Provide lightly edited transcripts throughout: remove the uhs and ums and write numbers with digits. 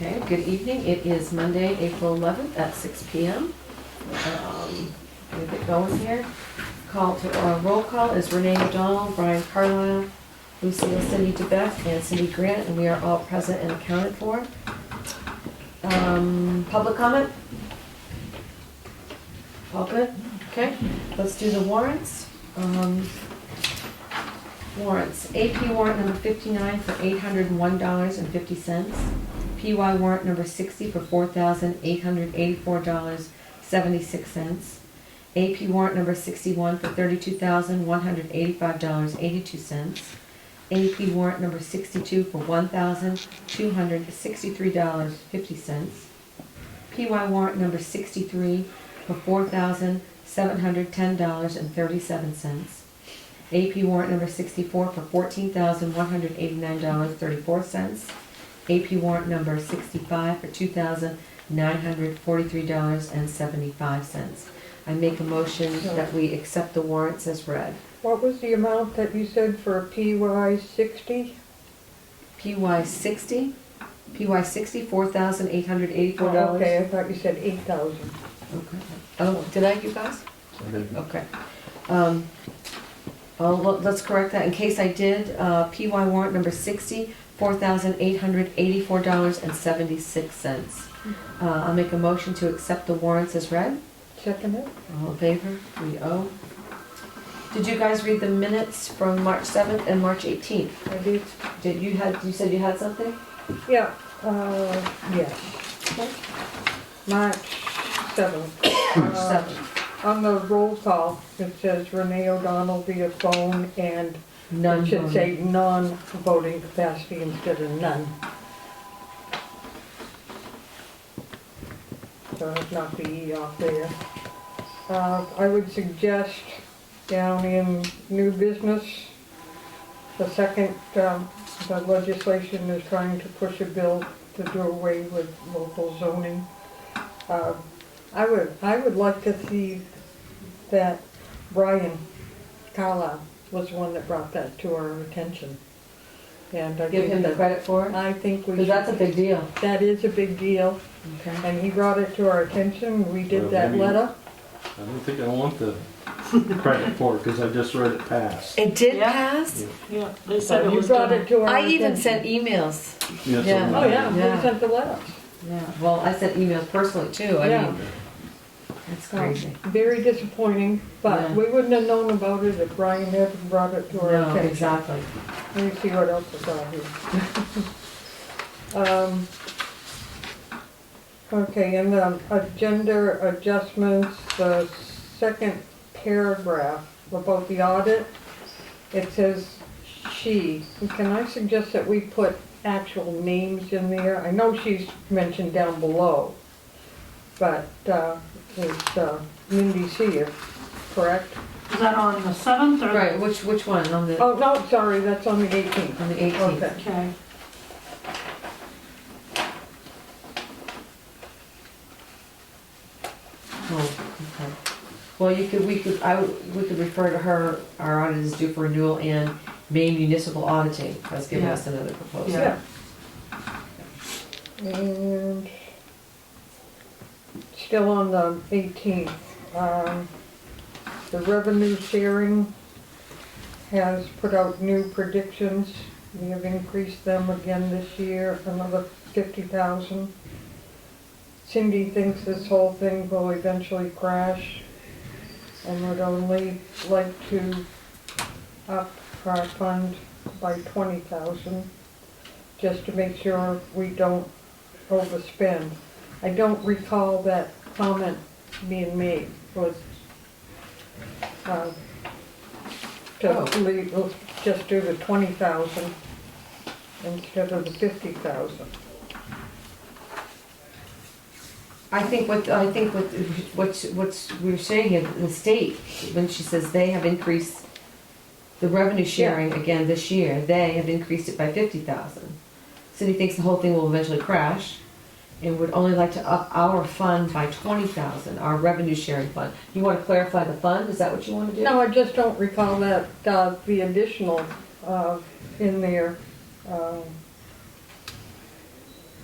Okay, good evening. It is Monday, April 11th at 6 p.m. We'll get going here. Roll call is Renee O'Donnell, Brian Carlisle, Lucille Cindy DeBeck, and Cindy Grant, and we are all present and accounted for. Public comment? All good? Okay, let's do the warrants. Warrants. AP warrant number 59 for $801.50. PY warrant number 60 for $4,884.76. AP warrant number 61 for $32,185.82. AP warrant number 62 for $1,263.50. PY warrant number 63 for $4,710.37. AP warrant number 64 for $14,189.34. AP warrant number 65 for $2,943.75. I make a motion that we accept the warrants as read. What was the amount that you said for PY 60? PY 60? PY 60, $4,884. Oh, okay, I thought you said 8,000. Okay. Oh, did I, you guys? Okay. Let's correct that. In case I did, PY warrant number 60, $4,884.76. I'll make a motion to accept the warrants as read. Second it? All in favor? 3-0. Did you guys read the minutes from March 7th and March 18th? I did. You said you had something? Yeah, yes. March 7th. March 7th. On the roll call, it says Renee O'Donnell via phone, and None it should voted. say non-voting capacity instead of none. So I've knocked the E off there. I would suggest down in new business, the second, the legislation is trying to push a bill to do away with local zoning. I would like to see that Brian Carlisle was the one that brought that to our attention. And I Give him the credit for it? I think we Because that's a big deal. That is a big deal, Okay. and he brought it to our attention. We did Well, that maybe- letter. I don't think I want the credit for it because I just read it pass. It did Yeah. pass? Yeah, they said it You was brought gonna. it to our I attention. even sent emails. Yes, Yeah. I'm Oh, not- yeah, Yeah. we sent the letter. Yeah, well, I sent emails personally too. I Yeah. mean, it's crazy. Very disappointing, but Yeah. we wouldn't have known about it if Brian hadn't brought it to our No, attention. exactly. Let me see what else is on here. Okay, and the agenda adjustments, the second paragraph about the audit, it says she. Can I suggest that we put actual names in there? I know she's mentioned down below, but it's Mindy Seer, correct? Is that on the 7th or? Right, which one? On the Oh, no, sorry, that's on the 18th. on the 18th. Okay. Okay. Oh, okay. Well, we could refer to her, our audit is due for renewal, and Maine Municipal Auditing has given Yeah. us another proposal. Yeah. And still on the 18th, the revenue sharing has put out new predictions. We have increased them again this year, another 50,000. Cindy thinks this whole thing will eventually crash and would only like to up our fund by 20,000, just to make sure we don't overspend. I don't recall that comment being made, was just do the 20,000 instead of the 50,000. I think what we're saying is the state, when she says they have increased the revenue sharing again this year, they have increased it by 50,000. City thinks the whole thing will eventually crash and would only like to up our fund by 20,000, our revenue sharing fund. You want to clarify the fund? Is that what you want to do? No, I just don't recall that, the additional in there.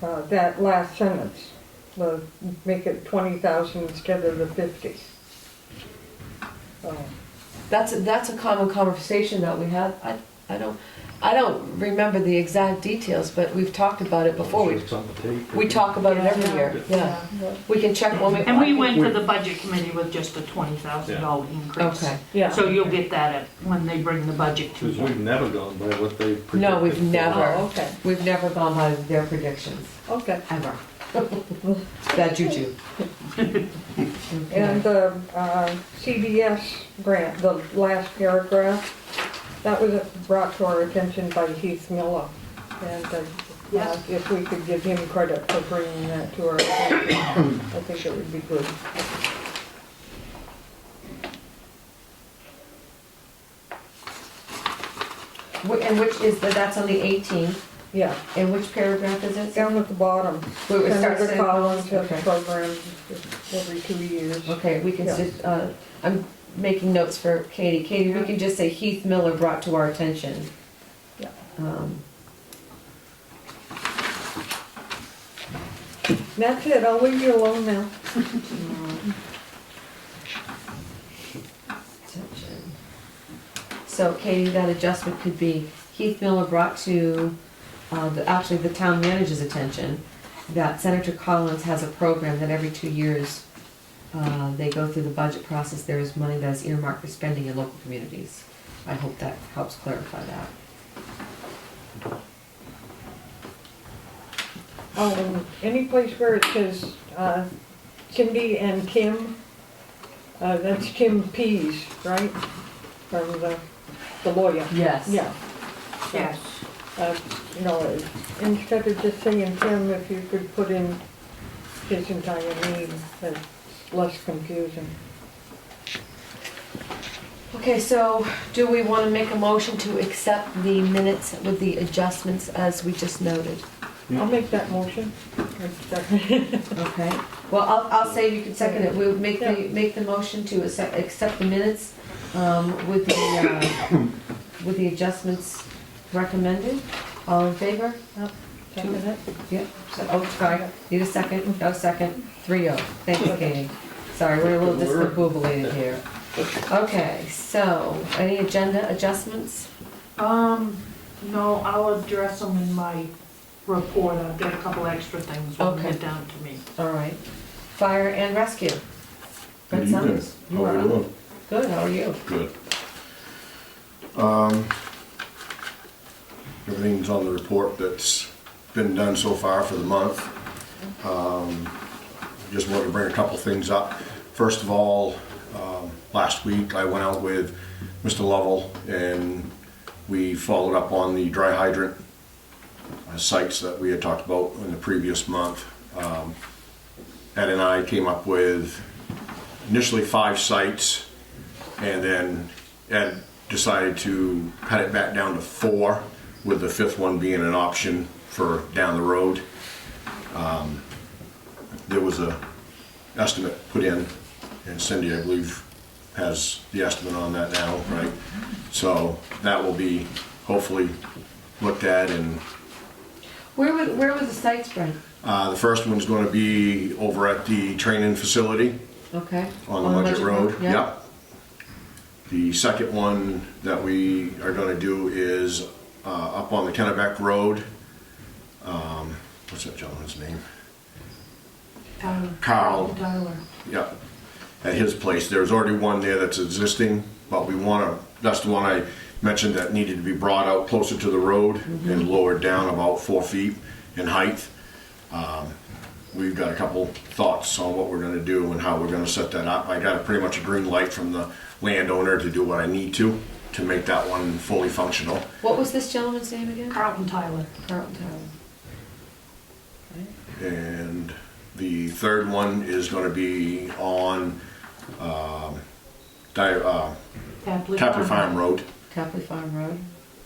that last sentence, make it 20,000 instead of the 50. That's a common conversation that we have. I don't remember the exact details, but we've talked about it before. It's on the tape. We talk about it every year, yeah. We can check when we. And we went to the budget committee with just a $20,000 increase. Okay. Yeah. So you'll get that when they bring the budget to Because you. we've never gone by what they predicted. No, we've never. Oh, okay, We've never gone by their predictions, okay. ever. Bad juju. And the CDS grant, the last paragraph, that was brought to our attention by Heath Miller. And Yes. if we could give him credit for bringing that to our attention, I think it would be good. And which is, that's on the 18th, Yeah, and which paragraph is it? down at the bottom. Wait, it starts Senator saying- Collins has okay. programs every 2 years. Okay, we can Yeah. just, I'm making notes for Katie. Katie, we Yeah. can just say Heath Miller brought to our attention. Yeah. That's it, I'll leave you alone now. Attention. So Katie, that adjustment could be Heath Miller brought to, actually the town manager's attention that Senator Collins has a program that every 2 years, they go through the budget process, there is money that is earmarked for spending in local communities. I hope that helps clarify that. Any place where it says Cindy and Kim, that's Kim Pease, right? From the lawyer. Yes. Yeah. Yes. You know, instead of just saying Kim, if you could put in his entire name, that's less confusing. Okay, so do we want to make a motion to accept the minutes with the adjustments as we just noted? I'll make that motion. Okay, well, I'll say you can second it. We'll make Yeah. make the motion to accept the minutes with the adjustments recommended. All in favor? Second it? Yep. Oh, sorry, need a second? No second. 3-0. Thank you, Katie. Sorry, we're a little discombobulated here. Okay, so any agenda adjustments? No, I'll address them in my report. I've got a couple extra things when they Okay. get down to me. All right. Fire and rescue. Good Good evening. sounds. How are you doing? Good, how are you? Good. Everything's on the report that's been done so far for the month. Just wanted to bring a couple things up. First of all, last week I went out with Mr. Lovell and we followed up on the dry hydrant sites that we had talked about in the previous month. Ed and I came up with initially 5 sites, and then Ed decided to cut it back down to 4, with the 5th one being an option for down the road. There was a estimate put in, and Cindy, I believe, has the estimate on that now, right? So that will be hopefully looked at, and Where were the sites, Brent? the first one's going to be over at the training facility Okay. on the Mudgett Road. Yeah. Yep. The second one that we are going to do is up on the Kennebec Road. What's that gentleman's name? Carl. Tyler. Yep. At his place. There's already one there that's existing, but we want to, that's the one I mentioned that needed to be brought out closer to the road and lowered down about 4 feet in height. We've got a couple thoughts on what we're going to do and how we're going to set that up. I got pretty much a green light from the landowner to do what I need to make that one fully functional. What was this gentleman's name again? Carlton Tyler. Carlton Tyler. And the third one is going to be on Tapley Farm Road Tapley Farm Road.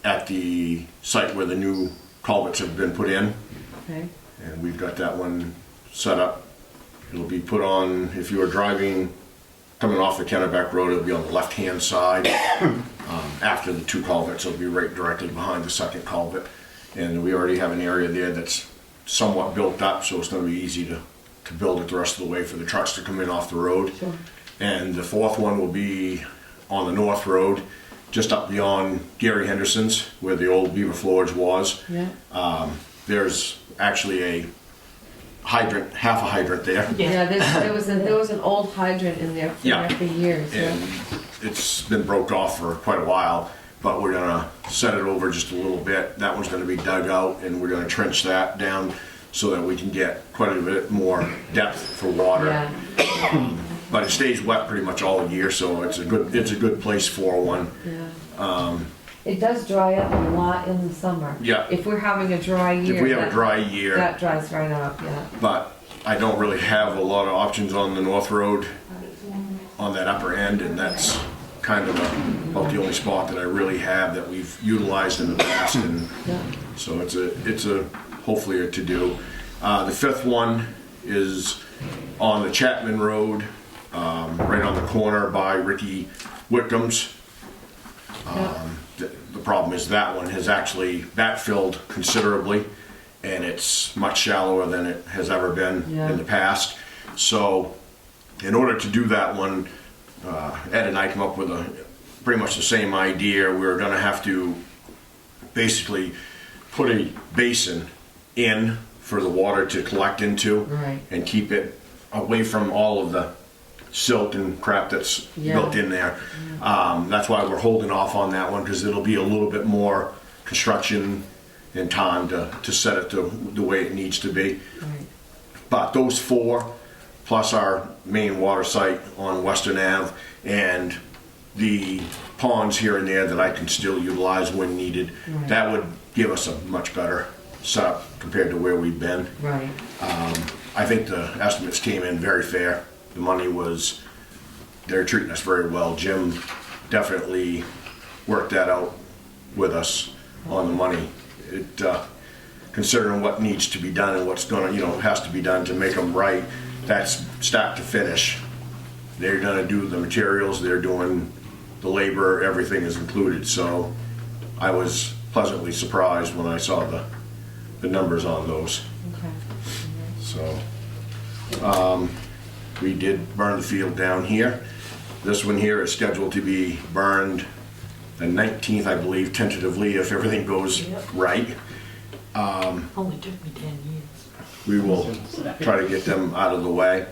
at the site where the new culverts have been put in. Okay. And we've got that one set up. It'll be put on, if you are driving, coming off the Kennebec Road, it'll be on the left-hand side. After the 2 culverts, it'll be right directly behind the second culvert. And we already have an area there that's somewhat built up, so it's gonna be easy to build it the rest of the way for the trucks to come in off the road. Sure. And the fourth one will be on the North Road, just up beyond Gary Henderson's, where the old Beaver Forge was. Yeah. There's actually a hydrant, half a hydrant there. Yeah, there was an old hydrant in there Yeah. for years, yeah. And it's been broke off for quite a while, but we're gonna set it over just a little bit. That one's gonna be dug out, and we're gonna trench that down so that we can get quite a bit more depth for water. Yeah, But it stays wet pretty much all year, so it's a good place for one. yeah. It does dry up a lot in the summer. Yeah. If we're having a dry year. If we have a that- dry year, That dries right up, yeah. but I don't really have a lot of options on the North Road on that upper end, and that's kind of about the only spot that I really have that we've utilized in the past, and Yeah. so it's a hopefully a to-do. The fifth one is on the Chapman Road, right on the corner by Ricky Whitcomb's. The problem is that one has actually backfilled considerably, and it's much shallower than it has ever been Yeah. in the past. So in order to do that one, Ed and I come up with pretty much the same idea. We're gonna have to basically put a basin in for the water to collect into, Right. and keep it away from all of the silt and crap that's Yeah. built in there. That's why we're holding off on that one, because it'll be a little bit more construction and time to set it the way it needs to be. Right. But those four, plus our main water site on Western Ave, and the ponds here and there that I can still utilize when needed, Right. that would give us a much better setup compared to where we've been. Right. I think the estimates came in very fair. The money was, they're treating us very well. Jim definitely worked that out with us on the money. Considering what needs to be done and what's gonna, has to be done to make them right, that's start to finish. They're gonna do the materials, they're doing the labor, everything is included. So I was pleasantly surprised when I saw the numbers on those. Okay. So, we did burn the field down here. This one here is scheduled to be burned the 19th, I believe, tentatively, if everything goes Yep. right. Only took me 10 years. We will try to get them out of the way.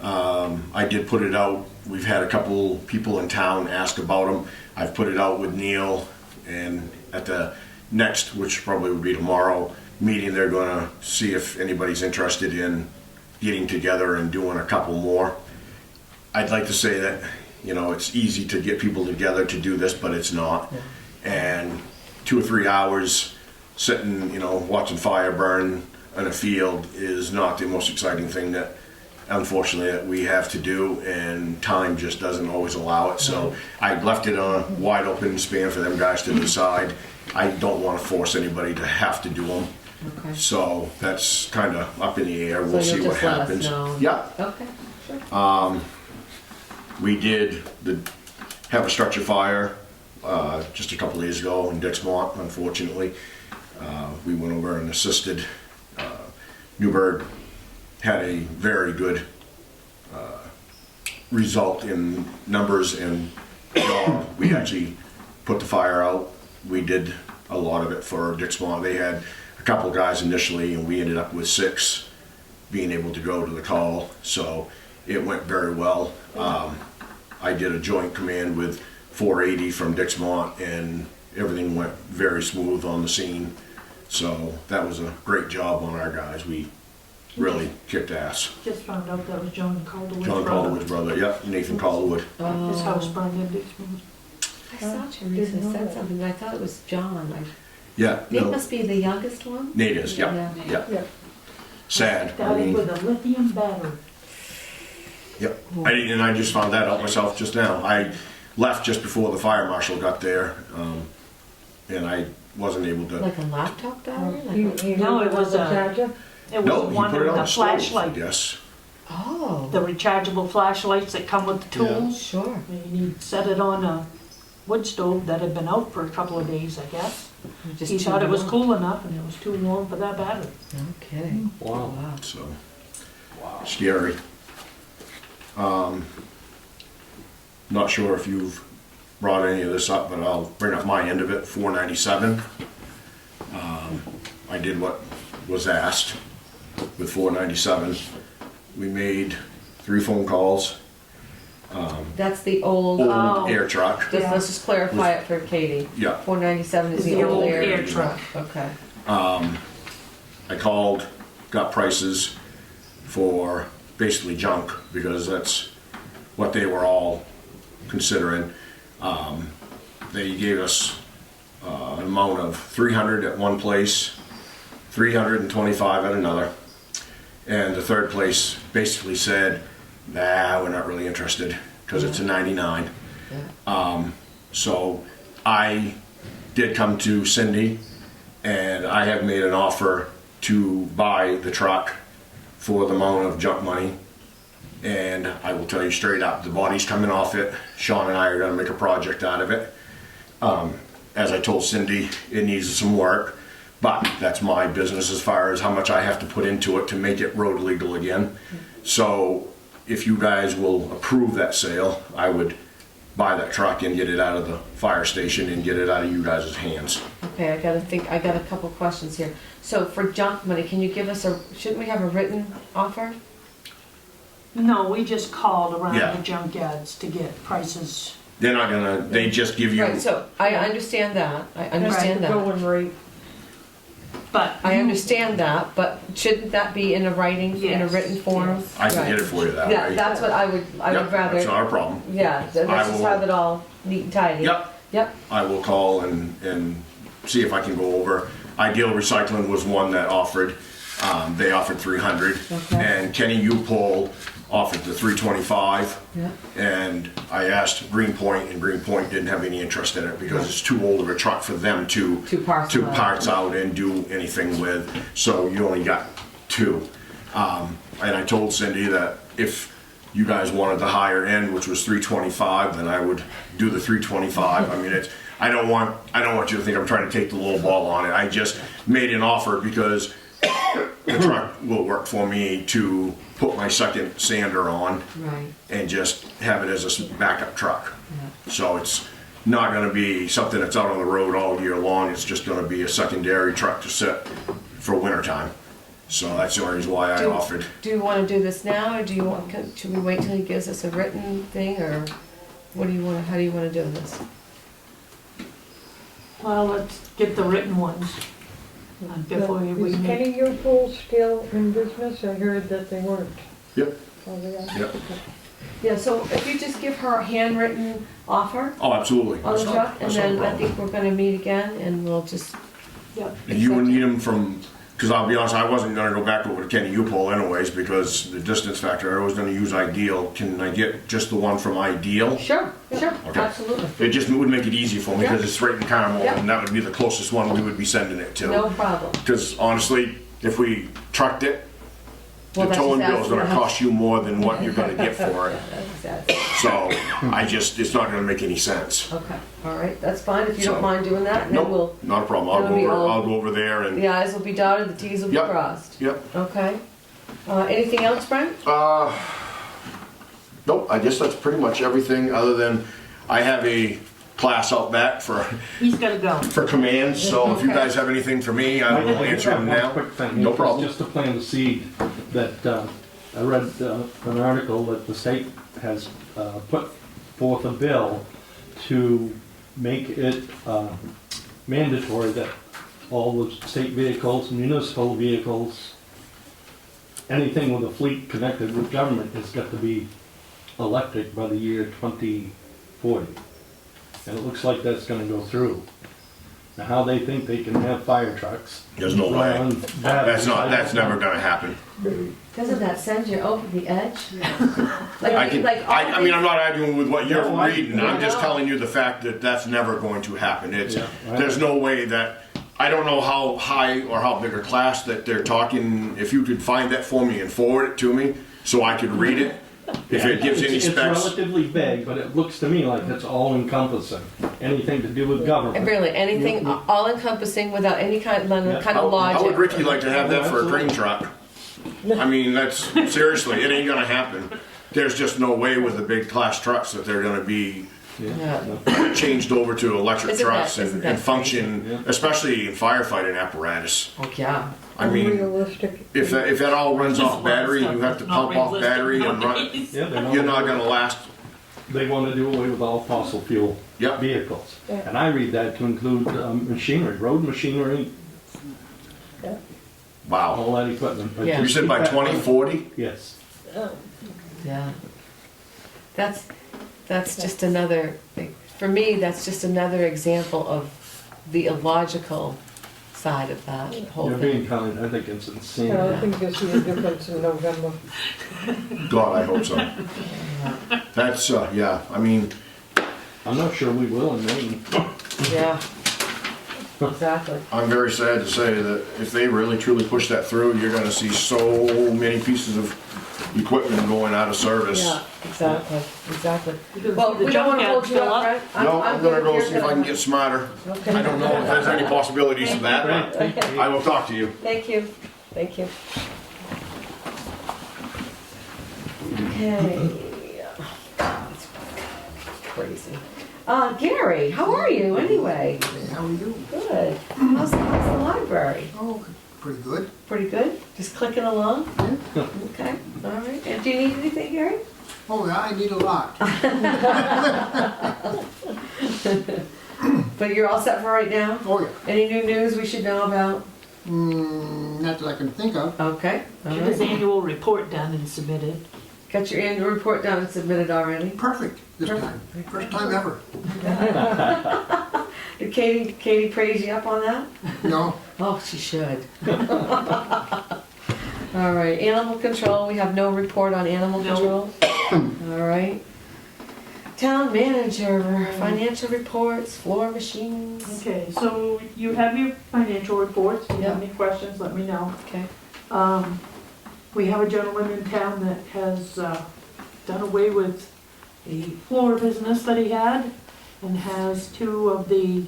I did put it out. We've had a couple people in town ask about them. I've put it out with Neil, and at the next, which probably would be tomorrow, meeting, they're gonna see if anybody's interested in getting together and doing a couple more. I'd like to say that, it's easy to get people together to do this, but it's not. And 2 or 3 hours sitting, watching fire burn in a field is not the most exciting thing that, unfortunately, that we have to do, and time just doesn't always allow it. So I left it on a wide open span for them guys to decide. I don't want to force anybody to have to do them. Okay. So that's kind of up in the air. We'll So see you'll what just let us happens. know. Yeah, Okay, sure. we did have a structure fire just a couple days ago in Dixmont, unfortunately. We went over and assisted. Newburgh had a very good result in numbers and job. We actually put the fire out. We did a lot of it for Dixmont. They had a couple guys initially, and we ended up with 6 being able to go to the call. So it went very well. I did a joint command with 480 from Dixmont, and everything went very smooth on the scene. So that was a great job on our guys. We really kicked ass. Just found out that was John Calderwood's John brother. Calderwood's brother, yep, Nathan Calderwood. His house burned in Dixmoor. I saw Teresa Didn't know said that. something, I thought it was John. Yeah, Nate no, must be the youngest one? Nate is, yeah, Yeah. yeah. Yeah. Sad. I Started mean, with a lithium battery. yep. I just found that out myself just now. I left just before the fire marshal got there, and I wasn't able to. Like a laptop battery? Like You No, it was a- charger? It No, was he one put of it on the the stove, I flashlight, guess. Oh, the rechargeable flashlights that come with the tools. sure. And you set it on a wood stove that had been out for a couple of days, I guess. Just He too thought it was warm? cool enough and it was too warm for that battery. No kidding. Wow. Wow. So, Wow. scary. Not sure if you've brought any of this up, but I'll bring up my end of it, 497. I did what was asked with 497. We made 3 phone calls. That's the old, Old air truck. let's just clarify it for Katie. Yeah. 497 is Is the old air truck. Okay. I called, got prices for basically junk because that's what they were all considering. They gave us an amount of 300 at one place, 325 at another, and the third place basically said, nah, we're not really interested because it's a 99. Yeah. So I did come to Cindy and I have made an offer to buy the truck for the amount of junk money. And I will tell you straight up, the body's coming off it. Sean and I are gonna make a project out of it. As I told Cindy, it needs some work, but that's my business as far as how much I have to put into it to make it road legal again. So if you guys will approve that sale, I would buy that truck and get it out of the fire station and get it out of you guys' hands. Okay, I got a couple questions here. So for junk money, can you give us shouldn't we have a written offer? No, we just called around Yeah. the junkyards to get prices. They're not gonna, they just give you, Right, so I understand that, I understand that. Going rate. But I you- understand that, but shouldn't that be in a writing, in a Yes, written form? yes. I can Right. get it for you that Yeah, way. that's what I would Yep, That's rather, not a problem. yeah, let's I just will- have it all neat and tidy. Yep, Yep, I will call and see if I can go over. Ideal Recycling was one that offered, they offered 300. Okay. And Kenny U-Pole offered the 325. yeah, And I asked Greenpoint, and Greenpoint didn't have any interest in it because it's too old of a truck for them to To parcel out. parts out and do anything with. So you only got 2. And I told Cindy that if you guys wanted the higher end, which was 325, then I would do the 325. I mean, I don't want you to think I'm trying to take the low ball on it. I just made an offer because the truck will work for me to put my second sander on right, and just have it as a backup truck. yeah. So it's not gonna be something that's out on the road all year long, it's just gonna be a secondary truck to sit for winter time. So that's the only reason why I offered. Do you wanna do this now, or should we wait till he gives us a written thing, or how do you wanna do this? Well, let's get the written ones before we Is make. Kenny U-Pool still in business? I heard that they weren't. Yep, Oh, they are? yep. Yeah, so if you just give her a handwritten offer Oh, absolutely. on the That's not- truck, and that's not a then I problem. think we're gonna meet again, and we'll just, Yep. And you would need them from, because I'll be honest, I wasn't gonna go back over to Kenny U-Pole anyways, because the distance factor, I was gonna use Ideal. Can I get just the one from Ideal? sure, Okay. absolutely. It just would make it easy for me, because Yeah. it's right in Carmel, Yeah. and that would be the closest one we would be sending it to. No problem. Because honestly, if we trucked it, the Well, that's towing exactly bill's gonna how much- cost you more than what you're gonna get for it. Exactly. So, it's not gonna make any sense. Okay, all right, that's fine, if you So- don't mind doing that, and then Nope, we'll, not a problem. it'll be all- I'll go over there and, the i's will be dotted, the t's will be Yep. crossed. yep. Okay. Anything else, Brent? Nope, I guess that's pretty much everything, other than I have a class out back for He's gotta go. commands, so if you Okay. guys have anything for me, I will answer them One now. quick thing. No It's problem. Just to plant the seed, that I read an article that the state has put forth a bill to make it mandatory that all the state vehicles, municipal vehicles, anything with a fleet connected with government has got to be electric by the year 2040. And it looks like that's gonna go through. Now, how they think they can have fire trucks. There's no way. run batteries, That's I don't never know. gonna happen. Doesn't that send you over the edge? I mean, I'm not arguing with what you're No, I- reading, I'm just No. telling you the fact that that's never going to happen. Yeah, right. There's no way that, I don't know how high or how big a class that they're talking, if you could find that for me and forward it to me, so I could read it. If it gives any It's specs, relatively vague, but it looks to me like it's all encompassing. Anything to do with And government. really, anything Yeah. all encompassing without any kind Yeah. kind of logic. how would Ricky like to have that for a crane truck? I mean, that's, seriously, it ain't gonna happen. There's just no way with the big class trucks that they're gonna be Yeah. changed over to electric Isn't trucks that- isn't and that function, crazy? Yeah. especially in firefighting apparatus. Oh, yeah. I mean, Unrealistic. if that all runs off battery, you have to pump off battery and run, Yeah, they you're not want, gonna last. they want to do away with all fossil fuel Yep. vehicles. Yeah. And I read that to include machinery, road machinery, Wow. all that equipment. But Yeah. You just said keep by that- 2040? Yes. Yeah. That's just another, for me, that's just another example of the illogical side of that whole You're thing. being kind, I think it's insane. I think you'll see a difference in November. God, I hope so. That's, yeah, I mean, I'm not sure we will in Maine. Yeah. Exactly. I'm very sad to say that if they really truly push that through, you're gonna see so many pieces of equipment going out of service. Yeah, exactly, exactly. Because Well, the we don't wanna junkyards hold you fill up, up. right? No, I'm gonna good go with see your if I can time. get smarter. Okay. I don't know if there's any possibilities of that, but I will talk to you. Thank you, thank you. Okay. That's crazy. Gary, how are you anyway? How we do? Good. How's the library? Oh, pretty good. Pretty good? Just clicking along? Yeah. Okay, all right. And do you need anything, Gary? Oh, yeah, I need a lot. But you're all set for right now? Oh, yeah. Any new news we should know about? Not that I can think of. Okay, all Get his right. annual report done and submitted. Got your annual report done and submitted already? Perfect this time. First time ever. Did Katie praise you up on that? No, Oh, she should. All right, animal control, we have no report on animal No. control. All right. Town manager, financial reports, floor machines. Okay, so you have your financial reports. If you have Yeah. any questions, let me know. Okay. We have a gentleman in town that has done away with the floor business that he had and has two of the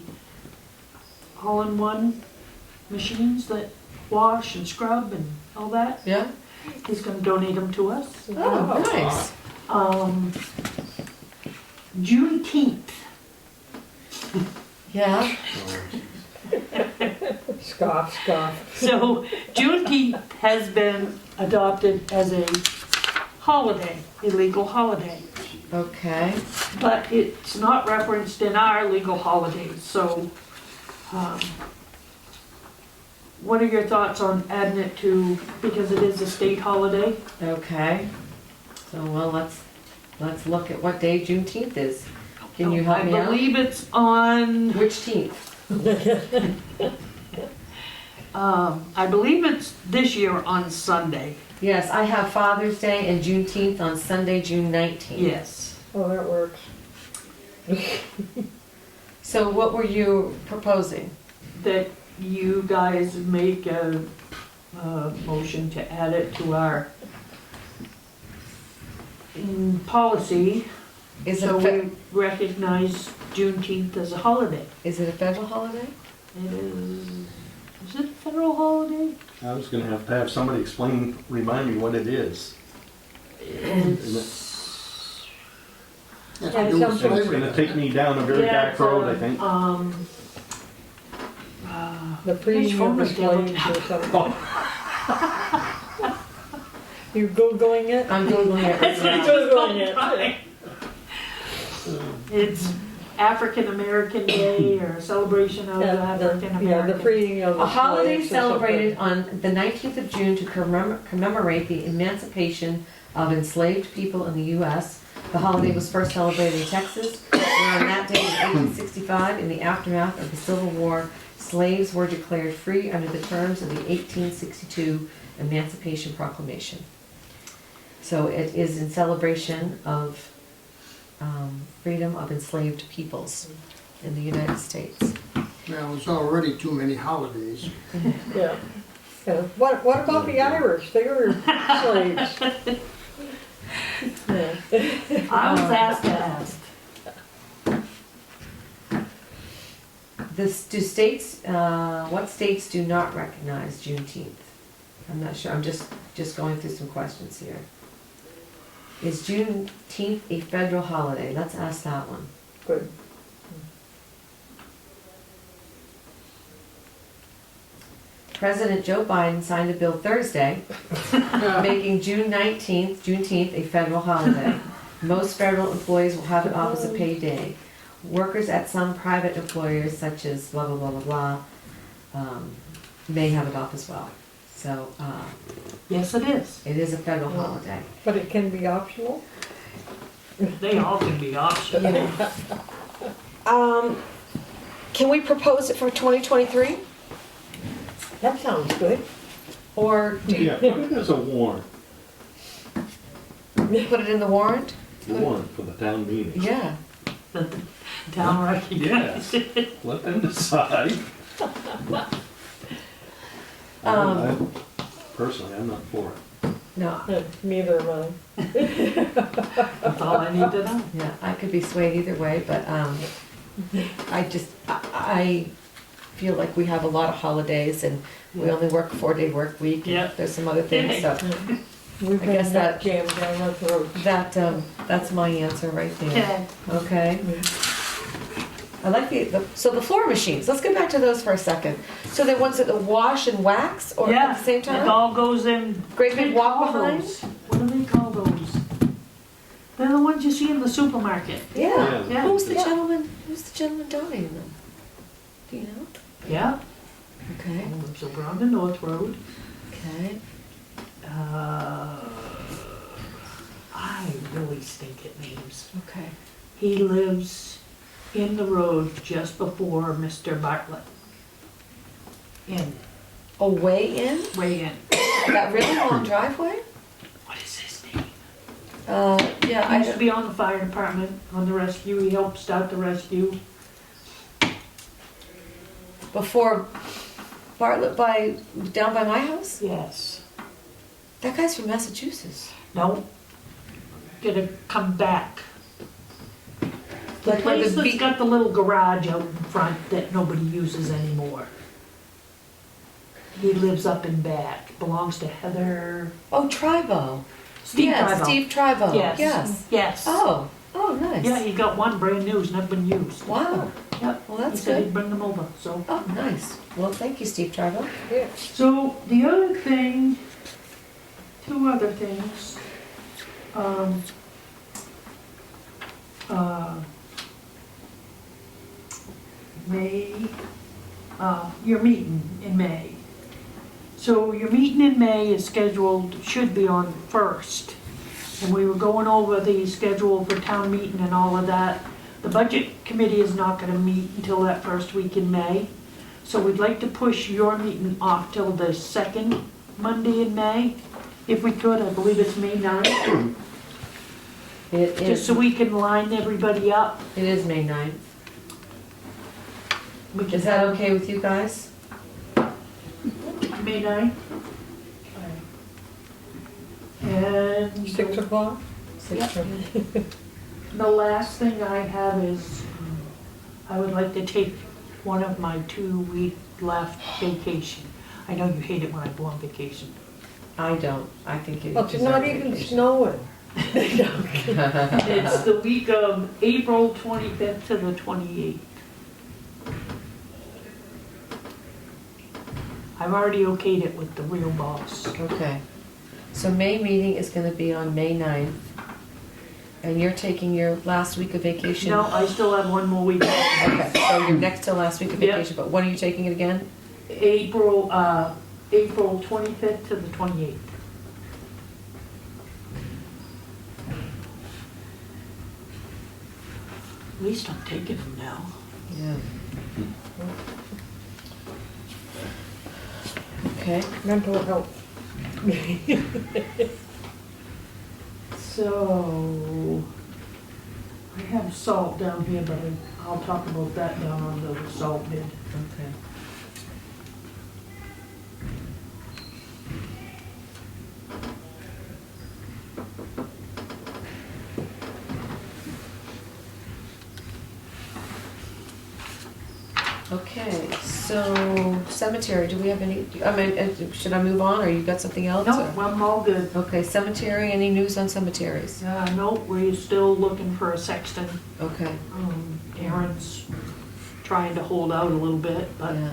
all-in-one machines that wash and scrub and all that. Yeah? He's gonna donate them to us. Oh, nice. Juneteenth. Yeah? Scoff, scoff. So Juneteenth has been adopted as a holiday, a legal holiday. Okay. But it's not referenced in our legal holidays, so, what are your thoughts on adding it to, because it is a state holiday? Okay. So, well, let's look at what day Juneteenth is. Can you help me I out? believe it's on, Which teenth? I believe it's this year on Sunday. Yes, I have Father's Day and Juneteenth on Sunday, June 19th. Yes. Oh, that works. So what were you proposing? That you guys make a motion to add it to our policy, Is it, so a we recognize Juneteenth as a holiday. is it a federal holiday? It is it a federal holiday? I was gonna have to have somebody remind me what it is. It's, that's Yeah, to do with something- It's slavery. gonna take me down a very yeah, dark it's road, I think. The freeing of the Which phone was slaves or something. You Googling it? I'm Googling it right now. Googling it. It's African American Day or a celebration of African Yeah, the American. freeing of the A holiday slaves or something. celebrated on the 19th of June to commemorate the emancipation of enslaved people in the U.S. The holiday was first celebrated in Texas, where on that day in 1865, in the aftermath of the Civil War, slaves were declared free under the terms of the 1862 Emancipation Proclamation. So it is in celebration of freedom of enslaved peoples in the United States. Well, it's already too many holidays. Yeah. Yeah. What about the Irish? They were slaves. I was asked. This, do states, what states do not recognize Juneteenth? I'm not sure, I'm just going through some questions here. Is Juneteenth a federal holiday? Let's ask that one. Good. President Joe Biden signed a bill Thursday making Juneteenth a federal holiday. Most federal employees will have it off as a paid day. Workers at some private employers, such as blah, blah, blah, blah, blah, may have it off as well. So, Yes, it is. it is a federal holiday. But it can be optional? They all can be optional. Can we propose it for 2023? That sounds good. Or Yeah, put it as a warrant, put it in the warrant? for the town meeting. Yeah. The town Yes, recognizes. let them decide. Personally, I'm not for it. No, Neither am I. That's all I need to know. yeah, I could be swayed either way, but, I feel like we have a lot of holidays and we only work a 4-day work week. and Yeah. There's some other things, so We've I been guess that- jammed down our throats. that's my answer right there. Okay. Okay? I like so the floor machines, let's get back to those for a second. So they're ones that wash and wax or Yeah, at the same it time? all goes in. Great big What do they walk call behind? those? What do they call those? They're the ones you see in the supermarket. Yeah. Yeah. Who's the Yeah. gentleman donating them? Do you know? Yeah, Okay, lives over on the North Road. okay. I really stink at names. Okay. He lives in the road just before Mr. Bartlett. In, A way in? way in. That really long driveway? What is his name? Yeah, He I used to don't, be on the fire department, on the rescue. He helped start the rescue. before Bartlett down by my house? Yes. That guy's from Massachusetts. No. Gonna come back. The Like where place the that's got the little garage out in front that nobody uses anymore. He lives up in back, belongs to Heather, Oh, Tribo. Steve Yes, Tribo. Steve Tribo. Yes. Yes. Yes. Oh, nice. Yeah, he got one brand new, it's never been used. Wow. Yep. Well, that's He said good. he'd bring them over, so. Oh, nice. Well, thank you, Steve Tribo. Yeah. So the other thing, two other things. May, your meeting in May. So your meeting in May is scheduled, should be on first. And we were going over the schedule for town meeting and all of that. The budget committee is not gonna meet until that first week in May. So we'd like to push your meeting off till the second Monday in May, if we could. I believe it's May 9th, It just is, so we can line everybody up. it is May 9th. We can Is that have okay with you guys? May 9th. And 6 o'clock? Yep. the last thing I have is, I would like to take one of my 2-week left vacation. I know you hate it when I go on vacation. I don't. I think you Well, it's deserve not a even vacation. snowing. It's the week of April 25th to the 28th. I've already okayed it with the real boss. Okay. So May meeting is gonna be on May 9th. And you're taking your last week of vacation? No, I still have one more week. Okay, so you're next to last week of Yep. vacation, but when are you taking it again? April 25th to the 28th. At least I'm taking them now. Yeah. Okay. Mental health. So, I have salt down here, but I'll talk about that down on the salt bid. Okay. Okay, so cemetery, do we have any, I mean, should I move on, or you got something else? No, or- I'm all good. Okay, cemetery, any news on cemeteries? No, we're still looking for a sexton. Okay, Aaron's trying to hold out a little bit, but yeah.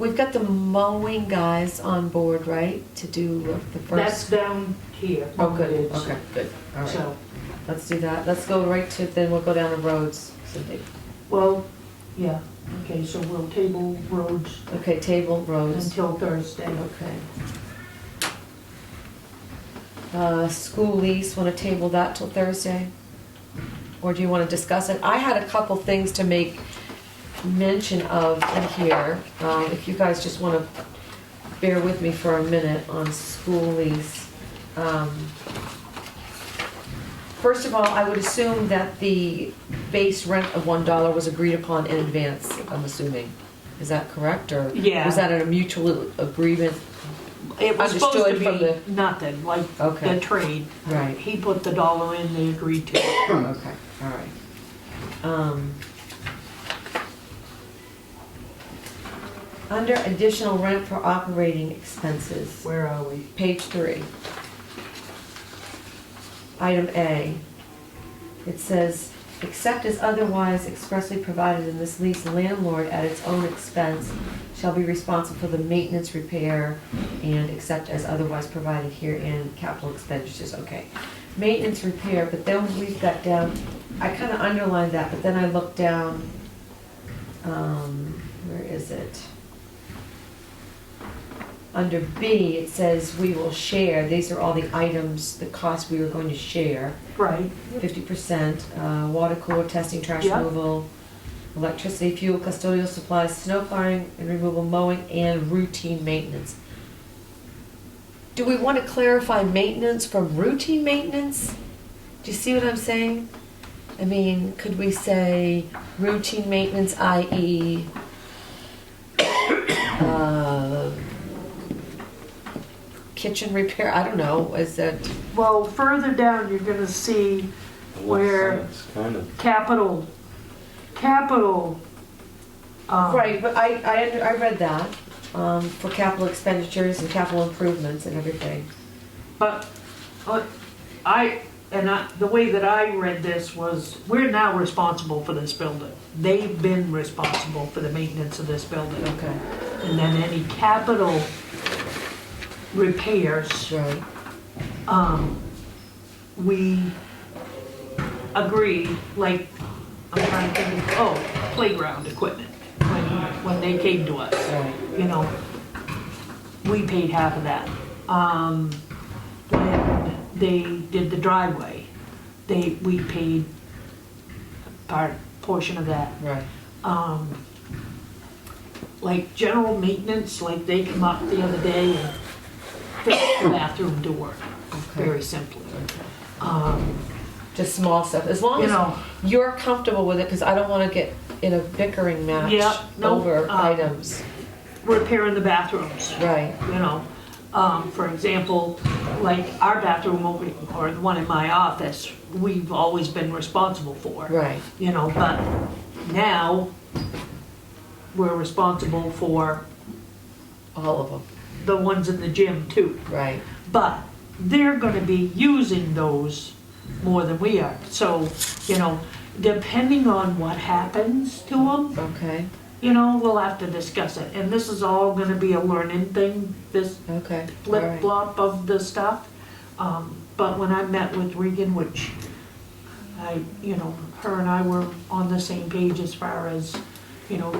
We've got the mowing guys on board, right, to do the that's first? down here. Oh, good, It's- okay, good, all right. So, Let's do that. Let's go right to, then we'll go down the roads. Cindy. well, yeah, okay, so we'll table roads Okay, table roads. until Thursday. Okay. School lease, want to table that till Thursday? Or do you want to discuss it? I had a couple things to make mention of in here. If you guys just want to bear with me for a minute on school lease. First of all, I would assume that the base rent of $1 was agreed upon in advance, I'm assuming. Is that correct, or Yeah. was that a mutual agreement? It was supposed to Understood from be the- nothing, like Okay. the trade. Right. He put the dollar in, they agreed to it. Okay, all right. Under additional rent for operating expenses, Where are we? page 3. Item A. It says, except as otherwise expressly provided in this lease, the landlord at its own expense shall be responsible for the maintenance, repair, and except as otherwise provided herein, capital expenditures, okay. Maintenance, repair, but then we've got down, I kind of underlined that, but then I looked down, where is it? Under B, it says we will share, these are all the items, the costs we were going to share. Right, 50%, water cooler, testing, trash Yeah. removal, electricity, fuel, custodial supplies, snow plowing and removal, mowing, and routine maintenance. Do we want to clarify maintenance from routine maintenance? Do you see what I'm saying? I mean, could we say routine maintenance, i.e., kitchen repair? I don't know, is that, well, further down, you're gonna see Where- It's kind of, capital, right, but I read that, for capital expenditures and capital improvements and everything. But the way that I read this was, we're now responsible for this building. They've been responsible for the maintenance of this building. Okay, And then any capital repairs, right, we agreed, like, I'm trying to think, playground equipment, when they came to us. right, You know, we paid half of that. When they did the driveway, we paid portion of that. right. Like general maintenance, like they come up the other day and fixed the bathroom door, very simply. Just small stuff, as long You as know, you're comfortable with it, because I don't want to get in a bickering match Yeah, no, over items. repairing the bathrooms, Right, you know. For example, like our bathroom or the one in my office, we've always been responsible for. right, You know, but now we're responsible for all of them, the ones in the gym too. right, But they're gonna be using those more than we are. So, you know, depending on what happens to them, okay, you know, we'll have to discuss it. And this is all gonna be a learning thing, this okay, all right. flip-flop of the stuff. But when I met with Regan, which her and I were on the same page as far as,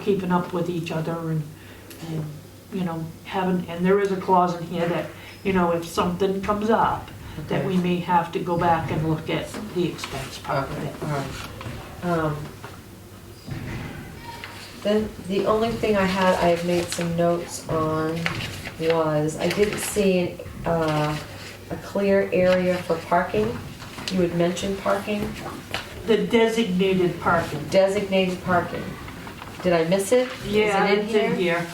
keeping up with each other and and there is a clause in here that, if something comes up, that Okay. we may have to go back and look at the expense part of Okay, it. all right. Then the only thing I had made some notes on was, I didn't see a clear area for parking. You had mentioned parking, The designated parking. designated parking. Did I miss it? Yeah, Is it it's in here.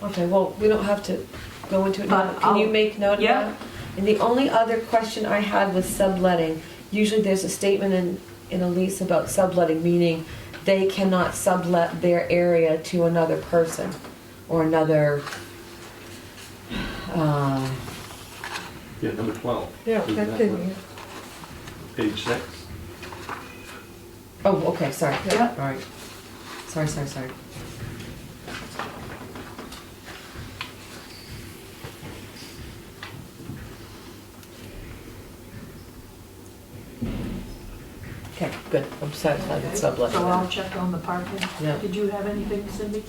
Okay, well, we don't have to go into it now. But Can you I'll- make note of yeah. that? And the only other question I had was subletting. Usually there's a statement in a lease about subletting, meaning they cannot sublet their area to another person or another, Yeah, number 12. Yeah, Isn't that's that in what- here. Page 6. oh, okay, sorry. Yeah. All right. Sorry. Okay, good. I'm satisfied with subletting. So I'll check on the parking. Yeah. Did you have anything, Cindy?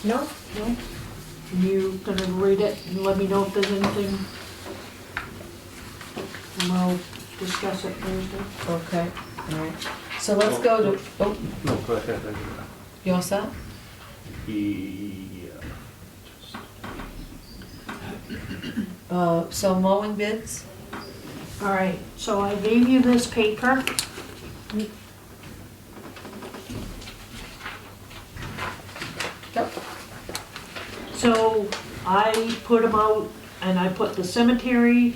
No, No? You gonna read it and let me know if there's anything? And we'll discuss it Thursday. Okay, all right. So let's go to, oh, No, go ahead. you all set? Yeah. So mowing bids? All right, so I gave you this paper. Yep. So I put them out and I put the cemetery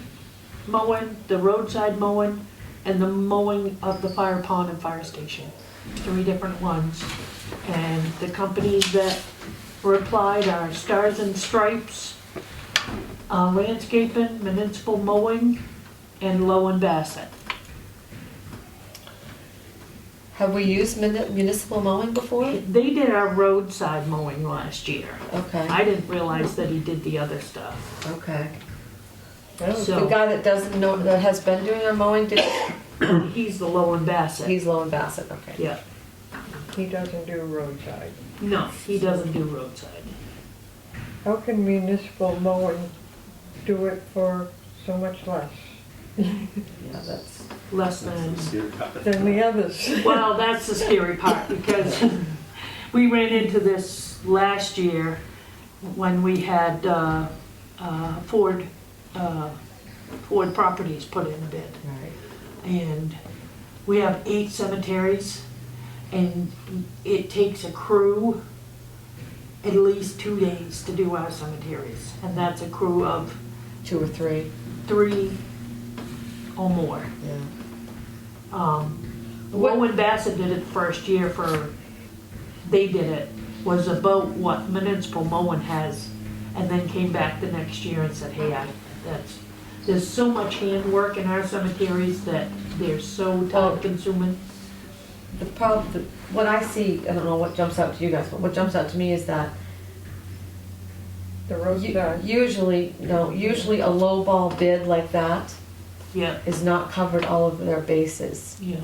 mowing, the roadside mowing, and the mowing of the fire pond and fire station. 3 different ones. And the companies that replied are Stars and Stripes, Landscaping, Municipal Mowing, and Low and Bassett. Have we used municipal mowing before? They did our roadside mowing last year. Okay, I didn't realize that he did the other stuff. okay. Oh, The So guy that doesn't know, that has been doing our mowing, he's the Low and Bassett. he's Low and Bassett, okay. Yeah. he doesn't do roadside. No, he doesn't do roadside. How can municipal mowing do it for so much less Yeah, that's, Less That's than, the scary part. than the others? well, that's the scary part because we ran into this last year when we had Ford Properties put in a bid. right. And we have 8 cemeteries and it takes a crew at least 2 days to do our cemeteries. And that's a crew of 2 or 3, 3 or more. yeah. Low and Bassett did it the first year they did it, was about what municipal mowing has, and then came back the next year and said, hey, there's so much handwork in our cemeteries that they're so time consuming. The problem, what I see, I don't know what jumps out to you guys, but what jumps out to me is that The roadside, usually a low ball bid like that Yeah, is not covered all of their bases. yeah,